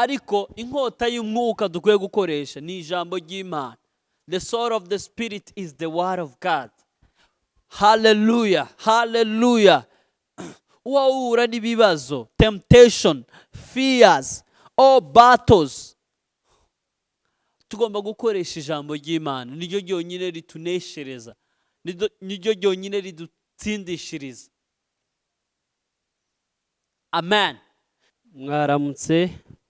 ariko inkota y'umwuka dukwiye gukoresha ni ijambo ry'Imana. The sword of the spirit is the word of God. Hallelujah, hallelujah. Uhura n'ibibazo, temptation, fears, all battles, tugomba gukoresha ijambo ry'Imana. Niryo ryonyine rituneshereza, niryo ryonyine ridutsindishiriza. Amen. Mwaramutse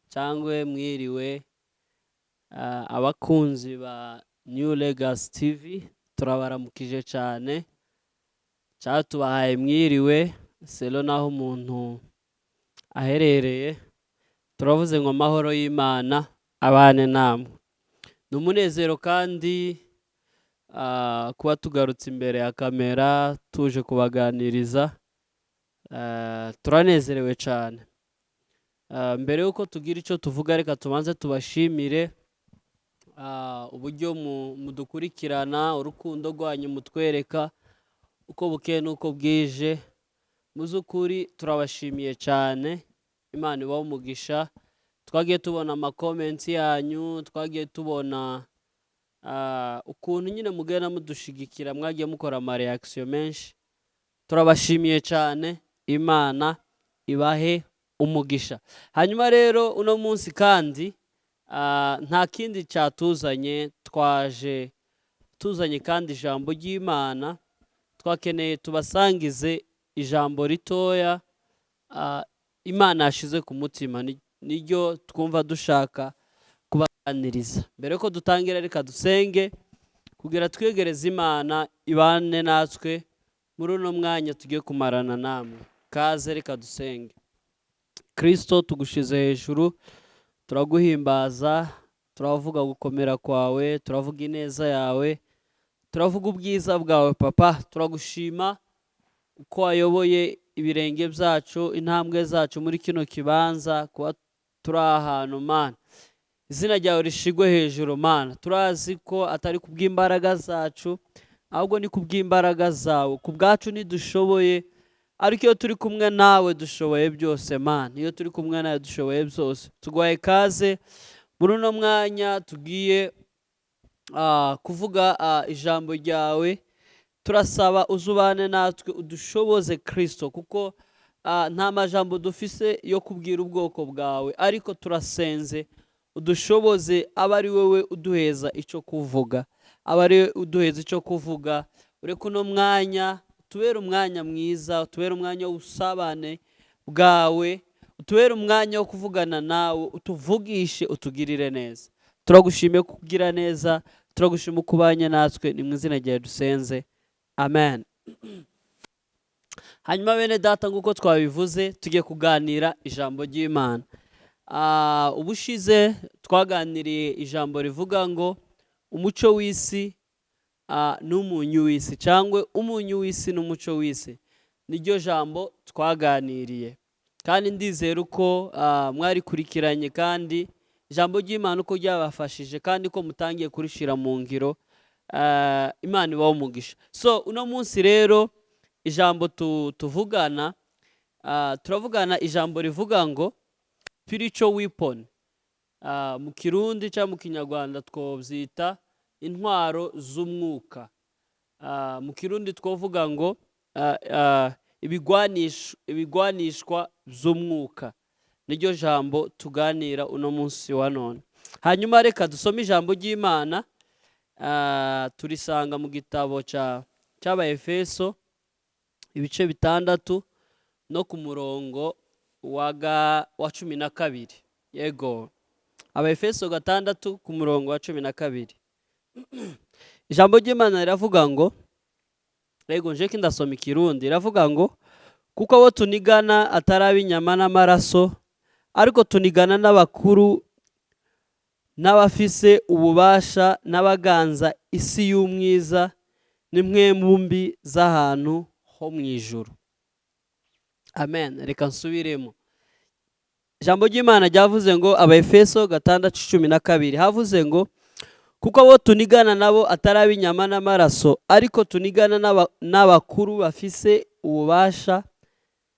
cyangwa mwiriwe abakunzi ba New Legacy TV, turabaramukije cyane. Cyatubahaye mwiriwe selo naho umuntu aherereye. Turavuze ngo amahoro y'Imana abane namwe. Numunezero kandi kuba tugarutse imbere ya kamera tuje kubaganiriza. Turanezerewe cyane. Mbere yuko tugira icyo tuvuga, reka tubanze tubashimire uburyo mudukurikirana, urukundo rwanyu mutwereka uko bukeye n'uko bwije. Muzukuri turabashimiye cyane. Imana ibahe umugisha. Twagiye tubona comments yanyu, twagiye tubona ukuntu nyine mugenda mudushigikira, mwagiye mukora ama reaction menshi. Turabashimiye cyane. Imana ibahe umugisha. Hanyuma rero uno munsi kandi nta kindi cyatuzanye, twaje tuzanye kandi ijambo ry'Imana. Twakeneye tubasangize ijambo ritoya Imana yashize ku mutima, niryo twumva dushaka kubaganiriza. Mbere ko dutangira, reka dusenge kugira twegereze Imana ibane natwe muri uno mwanya tugiye kumarana namwe. Kaze reka dusenge. Kristo, tugushize hejuru, turaguhimbaza, turavuga gukomera kwawe, turavuga ineza yawe, turavuga ubwiza bwawe Papa. Turagushima uko wayoboye ibirenge byacu, intambwe zacu muri kino kibanza, kuba turi ahantu Mana. Izina ryawe rishigwe hejuru Mana. Turazi ko atari kubw'imbaraga zacu, ahubwo ni kubw'imbaraga zawe. Ku bwacu ntidushoboye, ariko iyo turi kumwe nawe dushoboye byose Mana. Iyo turi kumwe nawe dushoboye byose. Tuguhaye kaze muri uno mwanya tugiye kuvuga ijambo ryawe. Turasaba uzubane natwe, udushoboze Kristo, kuko nta majambo dufise yo kubwira ubwoko bwawe, ariko turasenze udushoboze, aba ari wowe uduheza icyo kuvuga, aba ari wowe uduheza icyo kuvuga. Ureke uno mwanya utubere umwanya mwiza, utubere umwanya w'ubusabane bwawe, utubere umwanya wo kuvugana nawe, utuvugishe, utugirire neza. Turagushimiye kugira neza, turagushima kubanye natwe, ni mu izina ryawe dusenze. Amen. Hanyuma bene data, nguko twabivuze, tugiye kuganira ijambo ry'Imana. Ubushize twaganiriye ijambo rivuga ngo umuco w'isi n'umunyu w'isi, cyangwa umunyu w'isi n'umuco w'isi. Niryo jambo twaganiriye, kandi ndizera uko mwarikurikiranye, kandi ijambo ry'Imana uko ryabafashije, kandi ko mutangiye kurishira mu ngiro. Imana ibahe umugisha. So uno munsi rero ijambo tuvugana, turavugana ijambo rivuga ngo spiritual weapon. Mu Kirundi cyangwa mu Kinyarwanda twobyita intwaro z'umwuka. Mu Kirundi twovuga ngo ibigwanishwa by'umwuka. Niryo jambo tuganira uno munsi wa none. Hanyuma reka dusome ijambo ry'Imana. Turisanga mu gitabo cy'Abaefeso ibice 6 no ku murongo wa 12. Yego, Abaefeso 6 ku murongo wa 12. Ijambo ry'Imana riravuga ngo, yego nje kindasoma Ikirundi, riravuga ngo kuko abo tunigana atari inyama n'amaraso, ariko tunigana n'abakuru n'abafise ububasha n'abaganza isi y'umwiza n'imwemu mbi z'ahantu ho mu ijuru. Amen. Reka nsubiremo. Ijambo ry'Imana ryavuze ngo, Abaefeso 6:12, havuze ngo kuko abo tunigana nabo atari inyama n'amaraso, ariko tunigana n'abakuru bafise ububasha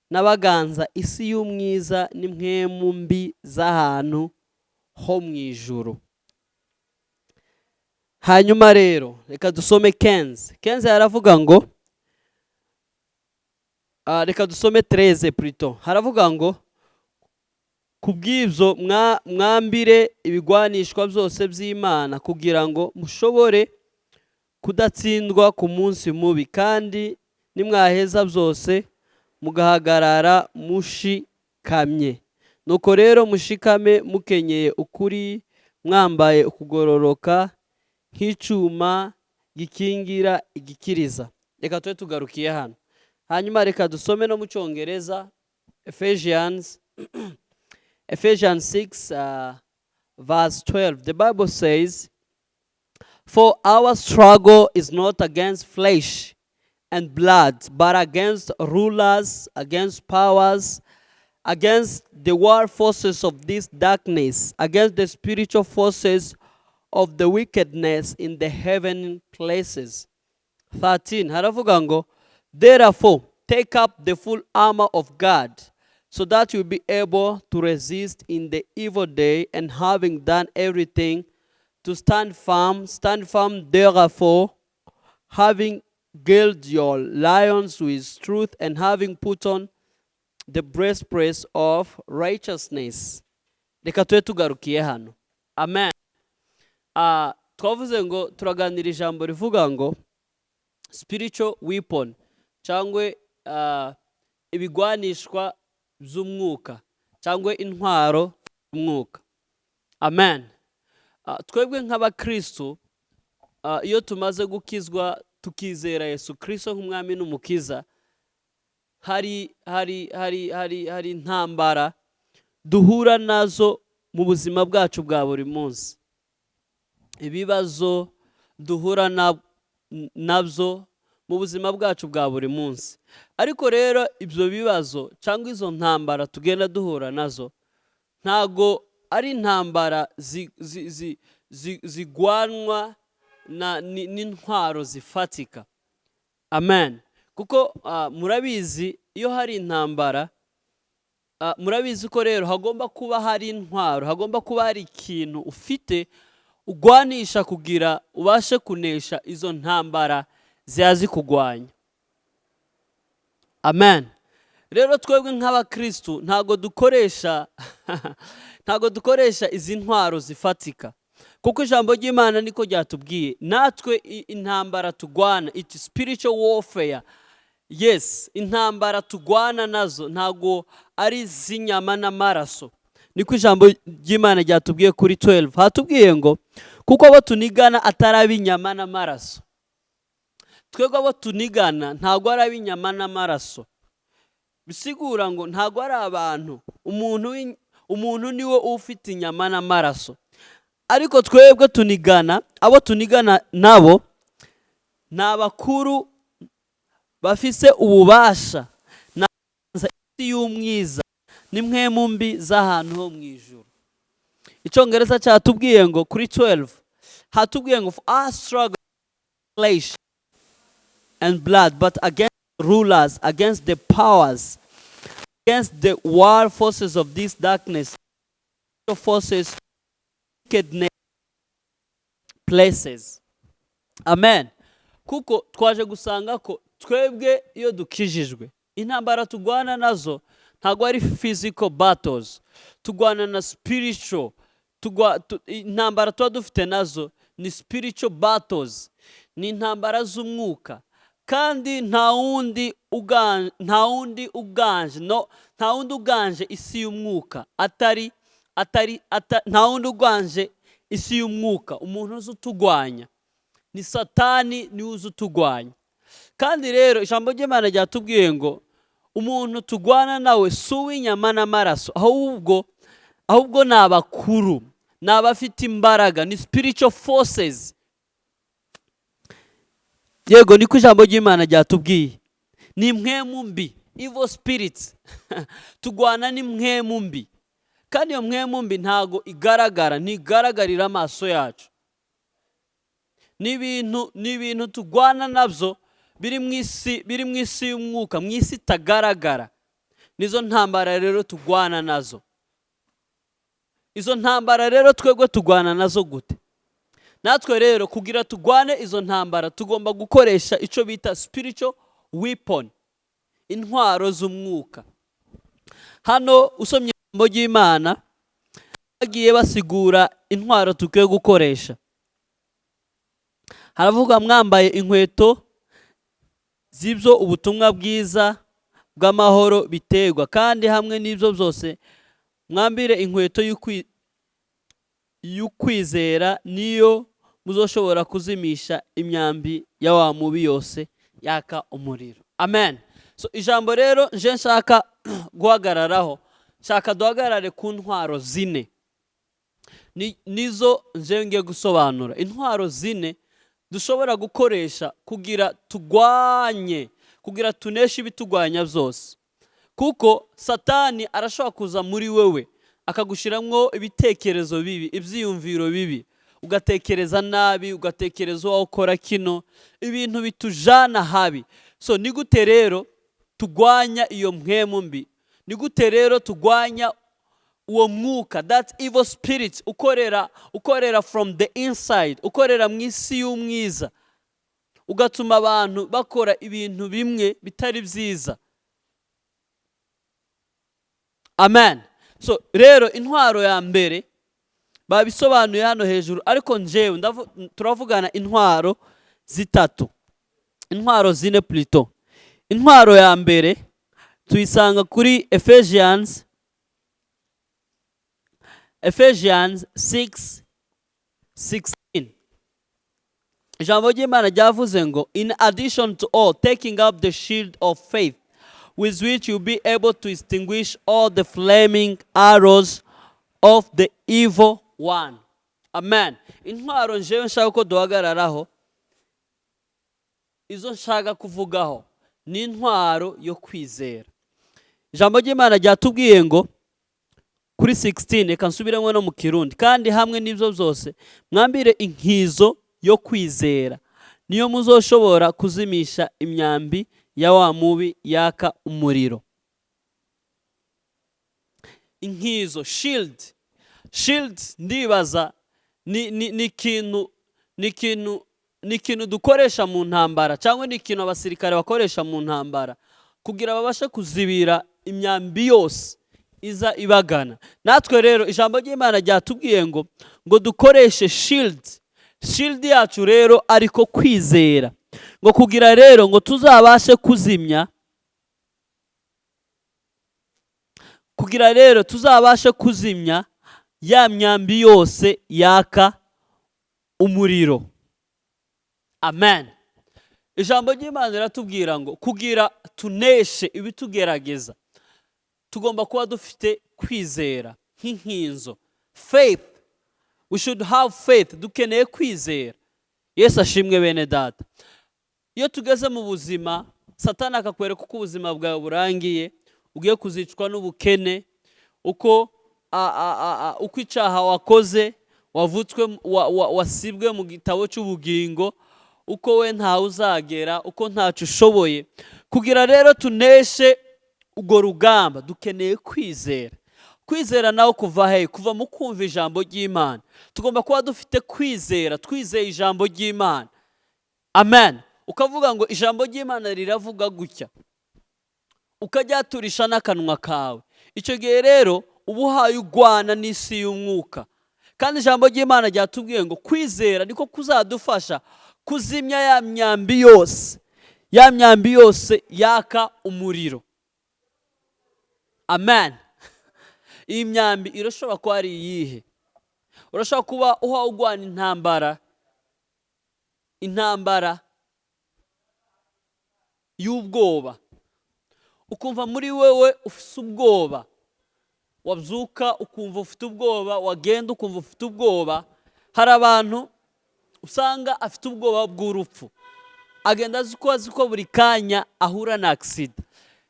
n'abaganza isi y'umwiza n'imwemu mbi z'ahantu ho mu ijuru. Hanyuma rero reka dusome Kenzi haravuga ngo reka dusome 13 plutôt, haravuga ngo kubw'ibyo mwambire ibigwanishwa byose by'Imana kugira ngo mushobore kudatsindwa ku munsi mubi, kandi nimwaheza byose mugahagarara mushikamye. Nuko rero mushikame mukenyeye ukuri, mwambaye ukugororoka nk'icuma gikingira igikiriza. Reka tube tugarukiye hano, hanyuma reka dusome no mu Cyongereza Ephesians 6 verse 12. The Bible says, "For our struggle is not against flesh and blood, but against rulers, against powers, against the world forces of this darkness, against the spiritual forces of the wickedness in the heavenly places." 13 haravuga ngo, "Therefore take up the full armor of God, so that you'll be able to resist in the evil day, and having done everything, to stand firm. Stand firm therefore, having girded your loins with truth, and having put on the breastplate of righteousness." Reka tube tugarukiye hano. Amen. Twavuze ngo turaganira ijambo rivuga ngo spiritual weapon, cyangwa ibigwanishwa by'umwuka, cyangwa intwaro z'umwuka. Amen. Twebwe nk'abakristo, iyo tumaze gukizwa tukizera Yesu Kristo nk'umwami n'umukiza, hari intambara duhura nazo mu buzima bwacu bwa buri munsi, ibibazo duhura nabyo mu buzima bwacu bwa buri munsi. Ariko rero ibyo bibazo cyangwa izo ntambara tugenda duhura nazo ntago ari intambara zigwanwa n'intwaro zifatika. Amen. Kuko murabizi iyo hari intambara, murabizi ko rero hagomba kuba hari intwaro, hagomba kuba hari ikintu ufite ugwanisha kugira ubashe kunesha izo ntambara ziyazi kugwanya. Amen. Rero twebwe nk'abakristo ntago dukoresha izi ntwaro zifatika, kuko ijambo ry'Imana niko ryatubwiye. Natwe intambara tugwana, it's spiritual warfare. Yes, intambara tugwana nazo ntago ari z'inyama n'amaraso. Niko ijambo ry'Imana ryatubwiye kuri 12. Hatubwiye ngo kuko abo tunigana atari ab'inyama n'amaraso. Twebwe abo tunigana ntago ari ab'inyama n'amaraso. Bisigura ngo ntago ari abantu. Umuntu niwe ufite inyama n'amaraso. Ariko twebwe tunigana, abo tunigana nabo ni abakuru bafise ububasha na isi y'umwiza n'imwemu mbi z'ahantu ho mu ijuru. Icyongereza cyatubwiye ngo kuri 12 hatubwiye ngo, "Our struggle flesh and blood, but against rulers, against the powers, against the world forces of this darkness, forces wickedness places." Amen. Kuko twaje gusanga ko twebwe iyo dukijijwe, intambara tugwana nazo ntago ari physical battles, tugwana na spiritual. Intambara tuba dufite nazo ni spiritual battles, ni intambara z'umwuka. Kandi nta wundi uganje isi y'umwuka nta wundi uganje isi y'umwuka. Umuntu uzi utugwanya ni Satani, ni uzi utugwanya. Kandi rero ijambo ry'Imana ryatubwiye ngo umuntu tugwana nawe si uw'inyama n'amaraso, ahubwo ni abakuru, ni abafite imbaraga, ni spiritual forces. Yego, niko ijambo ry'Imana ryatubwiye. Ni imwemu mbi, evil spirits. Tugwana ni imwemu mbi, kandi iyo mwemu mbi ntago ntigaragarira amaso yacu. Ni ibintu tugwana nabyo biri mu isi y'umwuka, mu isi itagaragara. Nizo ntambara rero tugwana nazo. izo ntambara rero twebwe tugwana nazo gute? Natwe rero kugira tugwane izo ntambara tugomba gukoresha icyo bita spiritual weapon, intwaro z'umwuka. Hano usomye ijambo ry'Imana bagiye basigura intwaro tukwiye gukoresha. Haravuga mwambaye inkweto z'ibyo ubutumwa bwiza bw'amahoro biterwa, kandi hamwe n'ibyo byose mwambire inkweto y'ukwizera, niyo muzoshobora kuzimisha imyambi ya wa mubi yose yaka umuriro. Amen. So ijambo rero nje nshaka guhagararaho, nshaka duhagarare ku ntwaro zine. Nizo nje ngiye gusobanura. Intwaro zine dushobora gukoresha kugira tugwanye, kugira tuneshe ibitugwanya byose. Kuko Satani arashobora kuza muri wewe akagushiramwo ibitekerezo bibi, ibyiyumviro bibi, ugatekereza nabi, ugatekereza waho ukora kino, ibintu bitujana habi. So ni gute rero tugwanya iyo mpwemu mbi? Ni gute rero tugwanya uwo mwuka, that evil spirit ukorera from the inside, ukorera mu isi y'umwiza, ugatuma abantu bakora ibintu bimwe bitari byiza. Amen. So rero intwaro ya mbere babisobanuye hano hejuru, ariko njewe turavugana intwaro zitatu, intwaro zine plutôt. Intwaro ya mbere tuyisanga kuri Ephesians 6:16. Ijambo ry'Imana ryavuze ngo, in addition to all, taking up the shield of faith, with which you'll be able to extinguish all the flaming arrows of the evil one. Amen. Intwaro njewe nshaka ko duhagararaho, izo nshaka kuvugaho ni intwaro yo kwizera. Ijambo ry'Imana ryatubwiye ngo kuri 16, reka nsubiremo no mu Kirundi, kandi hamwe n'ibyo byose mwambire inkizo yo kwizera, niyo muzoshobora kuzimisha imyambi ya wa mubi yaka umuriro. Inkizo, shield ndibaza ni ikintu dukoresha mu ntambara, cyangwa ni ikintu abasirikare bakoresha mu ntambara kugira babashe kuzibira imyambi yose iza ibagana. Natwe rero ijambo ry'Imana ryatubwiye ngo dukoreshe shield yacu rero ariko kwizera, ngo kugira rero ngo tuzabashe kuzimya ya myambi yose yaka umuriro. Amen. Ijambo ry'Imana riratubwira ngo kugira tuneshe ibitugerageza tugomba kuba dufite kwizera nk'inkinzo, faith. We should have faith. Dukeneye kwizera. Yesu ashimwe bene data. Iyo tugeze mu buzima, Satani akakwereka uko ubuzima bwawe burangiye, ugiye kuzicwa n'ubukene, uko icyaha wakoze, wavutswe, wasibwe mu gitabo cy'ubugingo, uko we ntawe uzagera, uko ntacyo ushoboye. Kugira rero tuneshe urwo rugamba dukeneye kwizera. Kwizera nawe kuva he? Kuva mu kumva ijambo ry'Imana. Tugomba kuba dufite kwizera, twizeye ijambo ry'Imana. Amen. Ukavuga ngo ijambo ry'Imana riravuga gutya, ukajyaturisha n'akanwa kawe. Icyo gihe rero uba uhaye ugwana n'isi y'umwuka. Kandi ijambo ry'Imana ryatubwiye ngo kwizera niko kuzadufasha kuzimya ya myambi yose yaka umuriro. Amen. Iyi myambi irashobora kuba ari iyihe? Urashobora kuba uha ugwana intambara y'ubwoba, ukumva muri wewe ufite ubwoba, wabyuka ukumva ufite ubwoba, wagenda ukumva ufite ubwoba. Hari abantu usanga afite ubwoba bw'urupfu, agenda azi ko buri kanya ahura na accident.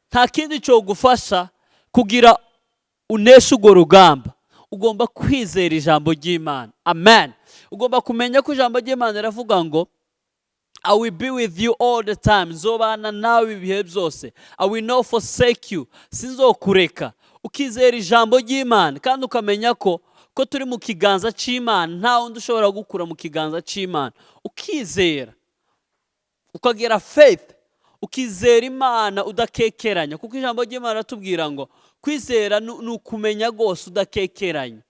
Nta kindi cyo gufasha kugira uneshe urwo rugamba, ugomba kwizera ijambo ry'Imana. Amen. Ugomba kumenya ko ijambo ry'Imana riravuga ngo I will be with you all the time. Nzobana nawe ibihe byose. I will not forsake you. Sinzokureka. Ukizera ijambo ry'Imana kandi ukamenya ko ko turi mu kiganza cy'Imana, nta wundi ushobora gukura mu kiganza cy'Imana. Ukizera, ukagira faith, ukizera Imana udakekeranya, kuko ijambo ry'Imana ratubwira ngo kwizera ni ukumenya rwose udakekeranya,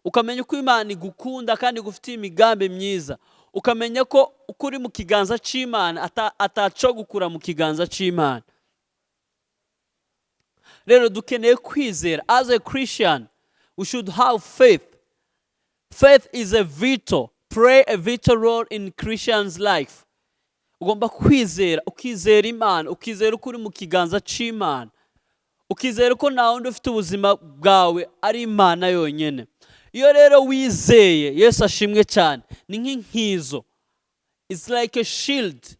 ukamenya uko Imana igukunda kandi igufitiye imigambi myiza, ukamenya ko uko uri mu kiganza cy'Imana ataco gukura mu kiganza cy'Imana. Rero dukeneye kwizera. As a Christian, we should have faith. Faith is a vital, play a vital role in Christian's life. Ugomba kwizera, ukizera Imana, ukizera uko uri mu kiganza cy'Imana, ukizera ko nta wundi ufite ubuzima bwawe ari Imana yonyine. Iyo rero wizeye, Yesu ashimwe cyane, ni nk'inkizo. It's like a shield.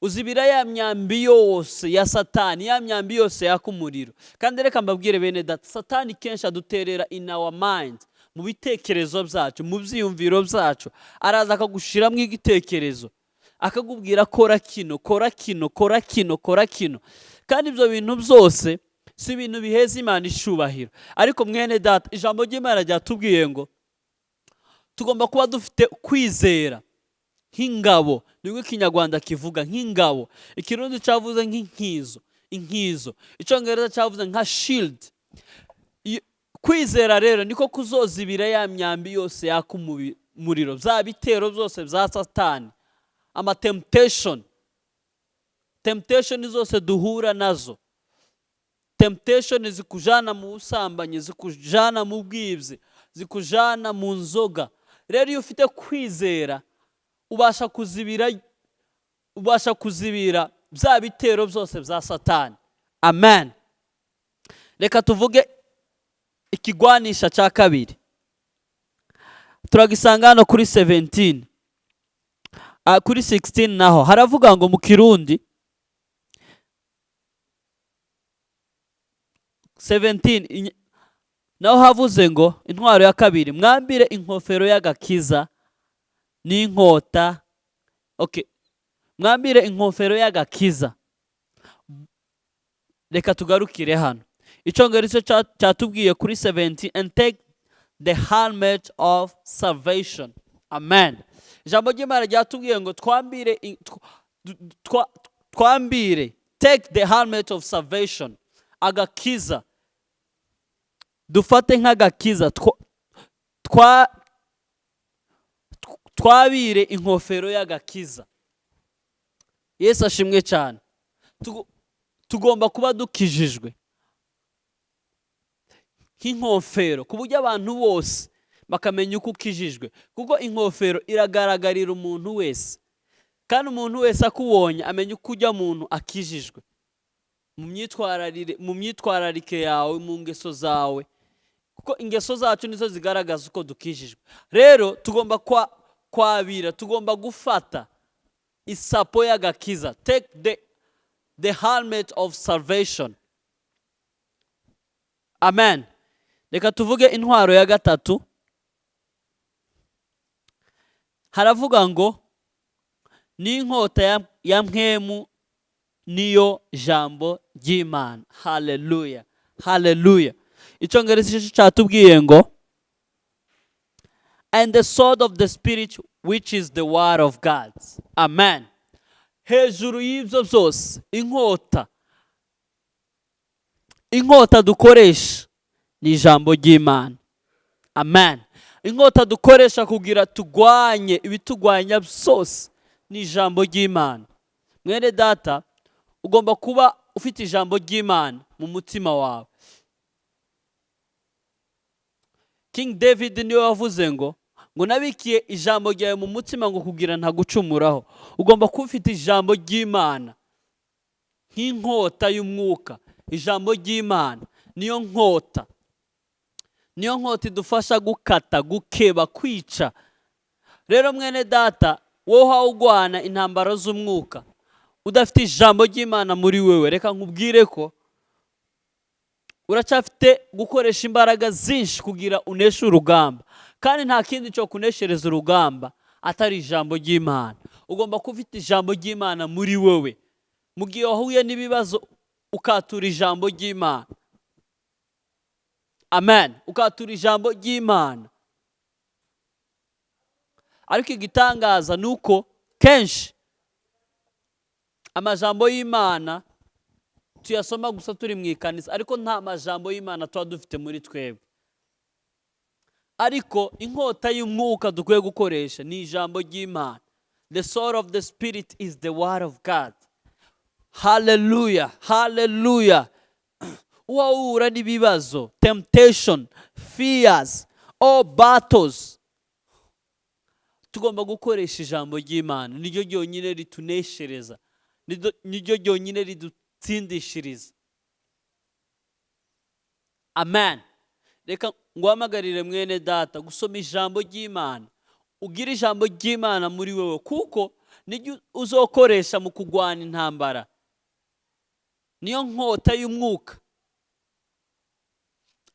Uzibira ya myambi yose ya Satani, ya myambi yose yaka umuriro. Kandi reka mbabwire bene data, Satani kenshi aduterera in our mind, mu bitekerezo byacu, mu byiyumviro byacu. Araza akagushiramo igitekerezo, akakubwira kora kino, kora kino, kora kino, kora kino. Kandi ibyo bintu byose si ibintu biheza Imana ishubahiro. Ariko mwene data, ijambo ry'Imana ryatubwiye ngo tugomba kuba dufite kwizera nk'ingabo. Nibwo Ikinyarwanda kivuga nk'ingabo, Ikirundi cyavuze nk'inkizo, inkizo, Icyongereza cyavuze nka shield. Kwizera rero niko kuzozibira ya myambi yose yaka umuriro, bya bitero byose bya Satani, ama temptation zose duhura nazo. Temptation zikujana mu busambanyi, zikujana mu bwibzi, zikujana mu nzoga. Rero iyo ufite kwizera ubasha kuzibira bya bitero byose bya Satani. Amen. Reka tuvuge ikigwanisha cya kabiri. Turagisanga hano kuri 17. Kuri 16 naho haravuga ngo mu Kirundi 17 naho havuze ngo intwaro ya kabiri, mwambire inkofero y'agakiza n'inkota. Okay, mwambire inkofero y'agakiza. Reka tugarukire hano. Icyongereza cyatubwiye kuri 17, and take the helmet of salvation. Amen. Ijambo ry'Imana ryatubwiye ngo twambire, take the helmet of salvation, agakiza. Dufate nk'agakiza, twabire inkofero y'agakiza. Yesu ashimwe cyane. Tugomba kuba dukijijwe nk'inkofero, ku buryo abantu bose bakamenya uko ukijijwe, kuko inkofero iragaragarira umuntu wese, kandi umuntu wese akubonye amenya uko ujya muntu akijijwe mu myitwararike yawe, mu ngeso zawe, kuko ingeso zacu nizo zigaragaza uko dukijijwe. Rero tugomba kwabira, tugomba gufata isapo y'agakiza. Take the helmet of salvation. Amen. Reka tuvuge intwaro ya gatatu. Haravuga ngo n'inkota ya mpwemu niyo jambo ry'Imana. Hallelujah, hallelujah. Icyongereza cyatubwiye ngo and the sword of the spirit, which is the word of God. Amen. Hejuru y'ibyo byose, inkota dukoresha ni ijambo ry'Imana. Amen. Inkota dukoresha kugira tugwanye ibitugwanya byose ni ijambo ry'Imana. Mwene data, ugomba kuba ufite ijambo ry'Imana mu mutima wawe. King David niwe wavuze ngo nabikiye ijambo ryawe mu mutima ngo kugira ntagucumuraho. Ugomba kuba ufite ijambo ry'Imana nk'inkota y'umwuka. Ijambo ry'Imana niyo nkota, niyo nkota idufasha gukata, gukeba, kwica. Rero mwene data, wowe ugwana intambara z'umwuka udafite ijambo ry'Imana muri wewe, reka nkubwire ko uracyafite gukoresha imbaraga zinshi kugira uneshe urugamba, kandi nta kindi cyo kuneshereza urugamba atari ijambo ry'Imana. Ugomba kuba ufite ijambo ry'Imana muri wewe. Mu gihe wahuye n'ibibazo ukatura ijambo ry'Imana. amen, ukatura ijambo ry'Imana. Ariko igitangaza ni uko kenshi amajambo y'Imana tuyasoma gusa turi mu ikanisa, ariko nta majambo y'Imana tuba dufite muri twebwe. Ariko inkota y'umwuka dukwiye gukoresha ni ijambo ry'Imana. The sword of the spirit is the word of God. Hallelujah, hallelujah. Uhura n'ibibazo, temptation, fears, all battles, tugomba gukoresha ijambo ry'Imana. Niryo ryonyine rituneshereza, niryo ryonyine ridutsindishiriza. Amen. Reka nguhamagarire mwene data gusoma ijambo ry'Imana. Ugira ijambo ry'Imana muri wewe, kuko niryo uzokoresha mu kugwana intambara. Niyo nkota y'umwuka.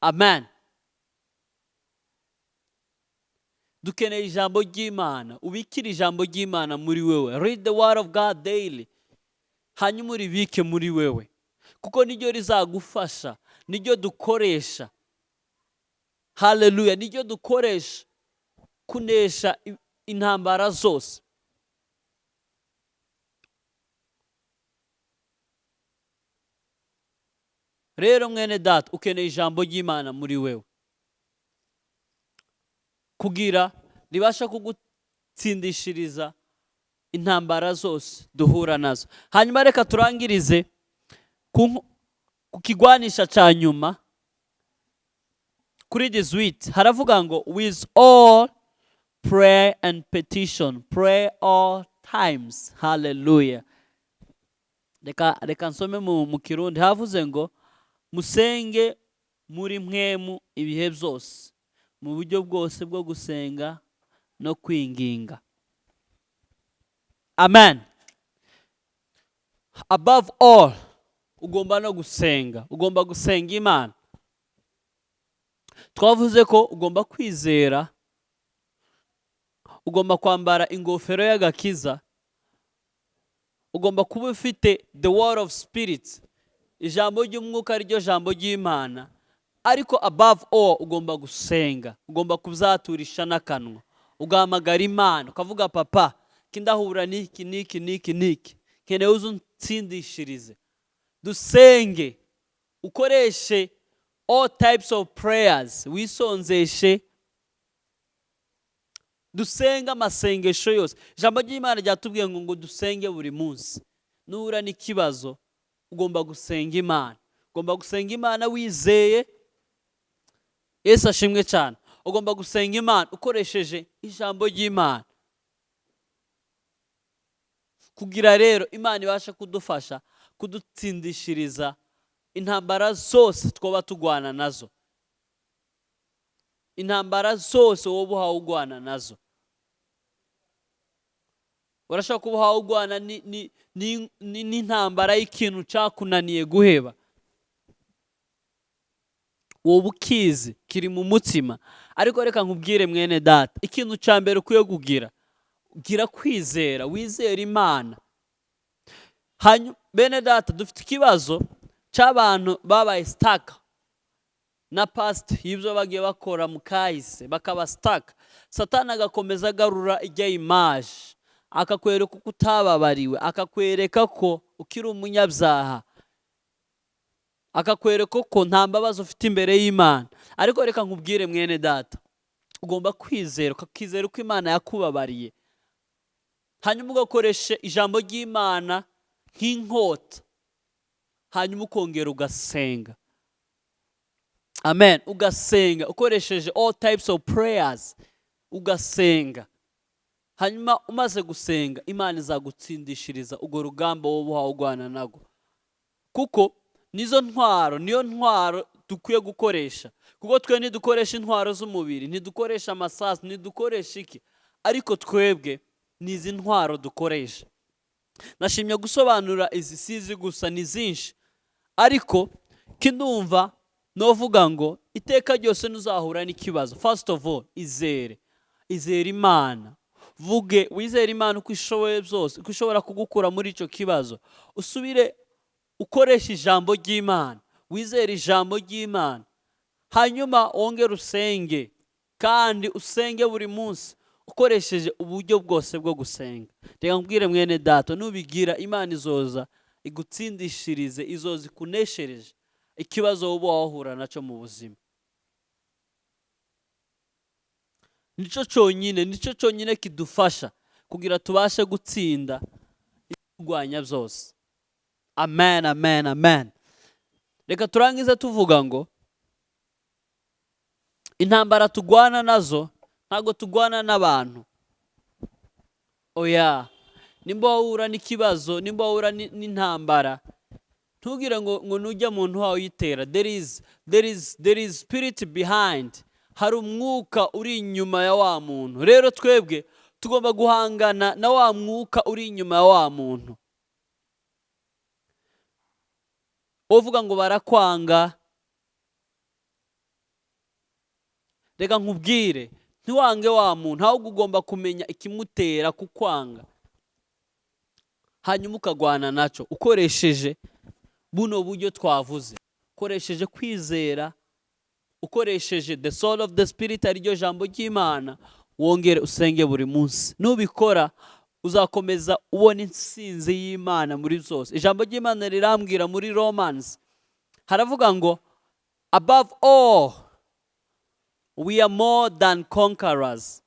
Amen. Dukeneye ijambo ry'Imana. Ubikire ijambo ry'Imana muri wewe. Read the word of God daily. Hanyuma uribike muri wewe, kuko niryo rizagufasha, niryo dukoresha. Hallelujah, niryo dukoresha kunesha intambara zose. Rero mwene data, ukeneye ijambo ry'Imana muri wewe kugira ribasha kugutsindishiriza intambara zose duhura nazo. Hanyuma reka turangirize ku kigwanisha ca nyuma kuri 18. Haravuga ngo with all prayer and petition, pray all times. Hallelujah. Reka nsome mu Kirundi. Havuze ngo musenge muri mwemu ibihe byose, mu buryo bwose bwo gusenga no kwinginga. Amen. Above all, ugomba no gusenga. Ugomba gusenga Imana. Twavuze ko ugomba kwizera, ugomba kwambara ingofero y'agakiza, ugomba kuba ufite the word of spirit, ijambo ry'umwuka ryo jambo ry'Imana. Ariko above all ugomba gusenga, ugomba kuzaturisha n'akanwa, ugahamagara Imana ukavuga papa kindahura niki niki niki niki, keneye uzuntsindishirize. Dusenge, ukoreshe all types of prayers, wisonzeshe, dusenga amasengesho yose. Ijambo ry'Imana ryatubwiye ngo dusenge buri munsi. Nuhura n'ikibazo ugomba gusenga Imana, ugomba gusenga Imana wizeye. Yesu ashimwe cyane. Ugomba gusenga Imana ukoresheje ijambo ry'Imana, kugira rero Imana ibasha kudufasha kudutsindishiriza intambara zose twoba tugwana nazo. Intambara zose wowe uhawe ugwana nazo. Urashaka kuba uhawe ugwana n'intambara y'ikintu cyakunaniye guheba. Wowe ukizi kiri mu mutima. Ariko reka nkubwire mwene data, ikintu cya mbere ukwiye kugira, gira kwizera, wizera Imana. Hanyuma bene data, dufite ikibazo cy'abantu babaye stuck na past y'ibyo bagiye bakora mu kahise, bakaba stuck. Satani agakomeza agarura ijya image, akakwereka ko utababariwe, akakwereka ko ukiri umunyabyaha, akakwereka ko nta mbabazi ufite imbere y'Imana. Ariko reka nkubwire mwene data, ugomba kwizera, ukakizera ko Imana yakubabariye. Hanyuma ugakoresha ijambo ry'Imana nk'inkota, hanyuma ukongera ugasenga. Amen. Ugasenga ukoresheje all types of prayers, ugasenga. Hanyuma umaze gusenga, Imana izagutsindishiriza urwo rugamba wowe uhawe ugwana nago. Kuko nizo ntwaro, niyo ntwaro dukwiye gukoresha. Kuko twe ntidukoresha intwaro z'umubiri, ntidukoresha amasasu, ntidukoresha iki, ariko twebwe nizi ntwaro dukoresha. Nashimye gusobanura izi sizi gusa, ni zinshi, ariko kindumva novuga ngo iteka ryose nuzahura n'ikibazo. First of all, izere Imana. Vuge wizere Imana uko ishoboye byose, uko ishobora kugukura muri icyo kibazo. Usubire ukoresha ijambo ry'Imana, wizere ijambo ry'Imana. hanyuma wongere usenge, kandi usenge buri munsi ukoresheje uburyo bwose bwo gusenga. Reka nkubwire mwene data, nubigira Imana izoza igutsindishirize, izoza ikuneshereje ikibazo uba wahura nacyo mu buzima. Nicyo cyonyine kidufasha kugira tubashe gutsinda ibirwanya byose. Amen, amen, amen. Reka turangize tuvuga ngo intambara tugwana nazo ntago tugwana n'abantu. Oya, nimba wahura n'ikibazo, nimba wahura n'intambara, ntugire ngo nujya muntu wawe uyitera. There is spirit behind. Hari umwuka uri inyuma ya wa muntu. Rero twebwe tugomba guhangana na wa mwuka uri inyuma ya wa muntu. Uvuga ngo barakwanga, reka nkubwire, ntiwange wa muntu, ahubwo ugomba kumenya ikimutera kukwanga, hanyuma ukagwana nacyo ukoresheje buno buryo twavuze, ukoresheje kwizera, ukoresheje the soul of the spirit, ariryo jambo ry'Imana, wongere usenge buri munsi. Nubikora uzakomeza ubona intsinzi y'Imana muri byose. Ijambo ry'Imana rirambwira muri Romans, haravuga ngo above all we are more than conquerors.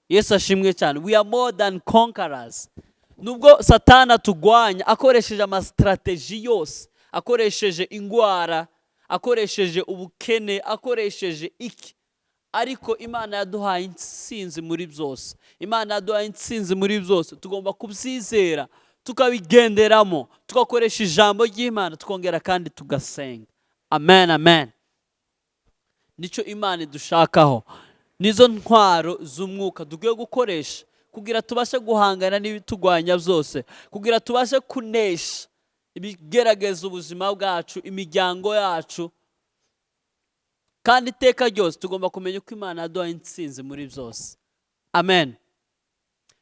Yesu ashimwe cyane. We are more than conquerors. Nubwo Satana tugwanya akoresheje amastrateji yose, akoresheje ingwara, akoresheje ubukene, akoresheje iki, ariko Imana yaduhaye intsinzi muri byose. Imana yaduhaye intsinzi muri byose. Tugomba kubyizera, tukabigenderamo, tugakoresha ijambo ry'Imana, tukongera kandi tugasenga. Amen, amen. Nicyo Imana idushakaho. Nizo ntwaro z'umwuka dukwiye gukoresha kugira tubashe guhangana n'ibitugwanya byose, kugira tubashe kunesha ibigerageza ubuzima bwacu, imiryango yacu. Kandi iteka ryose tugomba kumenya uko Imana yaduhaye intsinzi muri byose. Amen.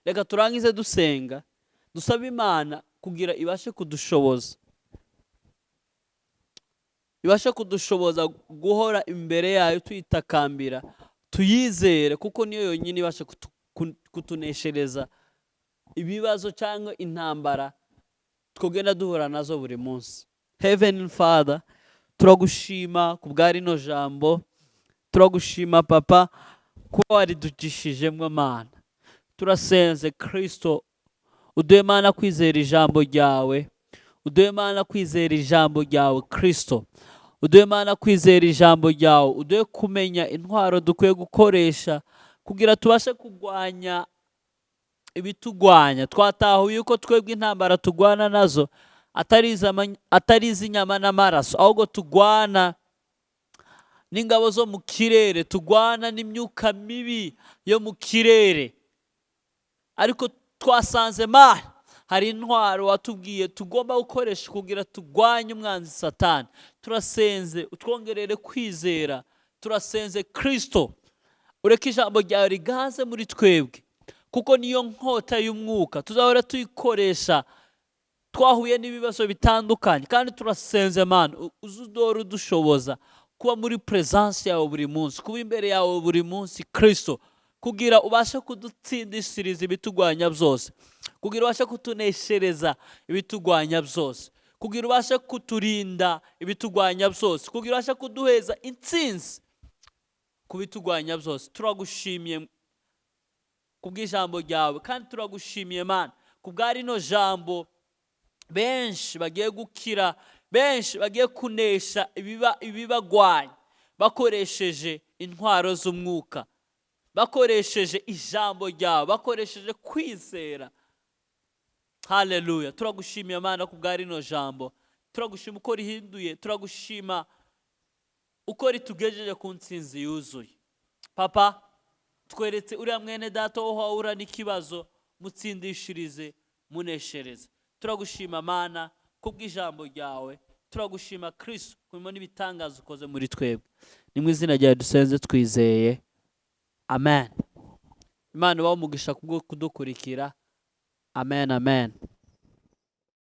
Reka turangize dusenga, dusaba Imana kugira ibashe kudushoboza, ibashe kudushoboza guhora imbere yayo tuyitakambira, tuyizere, kuko niyo yonyine ibashe kutuneshereza ibibazo cyangwa intambara twogenda duhura nazo buri munsi. Heavenly Father, turagushima kubwa rino jambo, turagushima Papa kuba waridugishijemo Mana. Turasenze Kristo, uduhe Mana kwizera ijambo ryawe, uduhe Mana kwizera ijambo ryawe Kristo, uduhe Mana kwizera ijambo ryawe, uduhe kumenya intwaro dukwiye gukoresha kugira tubashe kugwanya ibitugwanya. Twatahuye yuko twebwe intambara tugwana nazo atari iz'inyama n'amaraso, ahubwo tugwana n'ingabo zo mu kirere, tugwana n'imyuka mibi yo mu kirere. Ariko twasanze Mana hari intwaro watubwiye tugomba gukoresha kugira tugwanye umwanzi Satani. Turasenze utwongerere kwizera, turasenze Kristo, ureke ijambo ryawe rigaze muri twebwe, kuko niyo nkota y'umwuka tuzahora tuyikoresha twahuye n'ibibazo bitandukanye. Kandi turasenze Mana uzudora udushoboza kuba muri presence yawe buri munsi, kuba imbere yawe buri munsi Kristo, kugira ubashe kudutsindishiriza ibitugwanya byose, kugira ubashe kutuneshereza ibitugwanya byose, kugira ubashe kuturinda ibitugwanya byose, kugira ubashe kuduheza intsinzi ku bitugwanya byose. Turagushimiye kubw'ijambo ryawe, kandi turagushimiye Mana kubwa rino jambo. Benshi bagiye gukira, benshi bagiye kunesha ibibagwanya bakoresheje intwaro z'umwuka, bakoresheje ijambo ryawe, bakoresheje kwizera. Haleluya. Turagushimiye Mana kubwa rino jambo, turagushima uko rihinduye, turagushima uko ritugejeje ku ntsinzi yuzuye. Papa, tweretse uriya mwene data wo wahura n'ikibazo, mutsindishirize, muneshereze. Turagushima Mana kubw'ijambo ryawe, turagushima Kristo kubimo n'ibitangaza ukoze muri twebwe. Ni mu izina ryawe dusenze twizeye. Amen. Imana ibahe umugisha kubwo kudukurikira. Amen, amen.